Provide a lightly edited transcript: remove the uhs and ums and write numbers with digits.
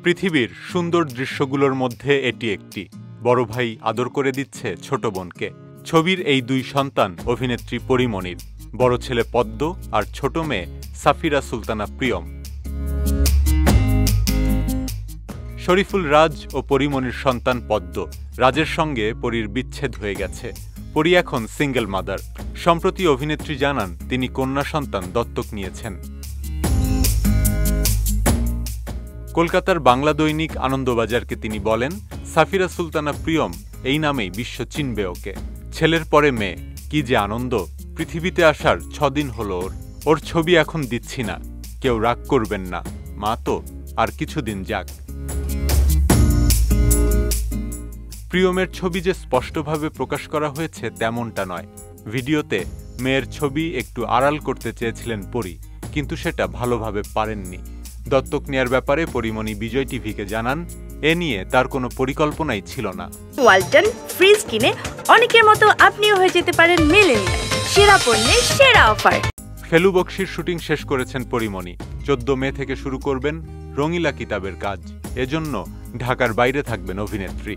পৃথিবীর সুন্দর দৃশ্যগুলোর মধ্যে এটি একটি। বড় ভাই আদর করে দিচ্ছে ছোট বোনকে। ছবির এই দুই সন্তান অভিনেত্রী পরীমনির, বড় ছেলে পদ্ম আর ছোট মেয়ে সাফিরা সুলতানা প্রিয়ম। শরীফুল রাজ ও পরীমনির সন্তান পদ্ম। রাজের সঙ্গে পরীর বিচ্ছেদ হয়ে গেছে। পরী এখন সিঙ্গেল মাদার। সম্প্রতি অভিনেত্রী জানান তিনি কন্যা সন্তান দত্তক নিয়েছেন। কলকাতার বাংলা দৈনিক আনন্দবাজারকে তিনি বলেন, সাফিরা সুলতানা প্রিয়ম এই নামেই বিশ্ব চিনবে ওকে। ছেলের পরে মেয়ে, কি যে আনন্দ। পৃথিবীতে আসার 6 দিন হলো ওর ছবি এখন দিচ্ছি না, কেউ রাগ করবেন না, মা তো আর কিছুদিন যাক। প্রিয়মের ছবি যে স্পষ্টভাবে প্রকাশ করা হয়েছে তেমনটা নয়। ভিডিওতে মেয়ের ছবি একটু আড়াল করতে চেয়েছিলেন পরী, কিন্তু সেটা ভালোভাবে পারেননি। দত্তক নেয়ার ব্যাপারে পরীমনি বিজয় টিভিকে জানান, এ নিয়ে তার কোনো পরিকল্পনাই ছিল না। ওয়ালটন ফ্রিজ কিনে অনেকের মতো আপনিও হয়ে যেতে পারেন মিলেনিয়াল। সেরা পণ্যের সেরা অফার। ফেলু বক্সির শুটিং শেষ করেছেন পরীমনি। 14 মে থেকে শুরু করবেন রঙিলা কিতাবের কাজ। এজন্য ঢাকার বাইরে থাকবেন অভিনেত্রী।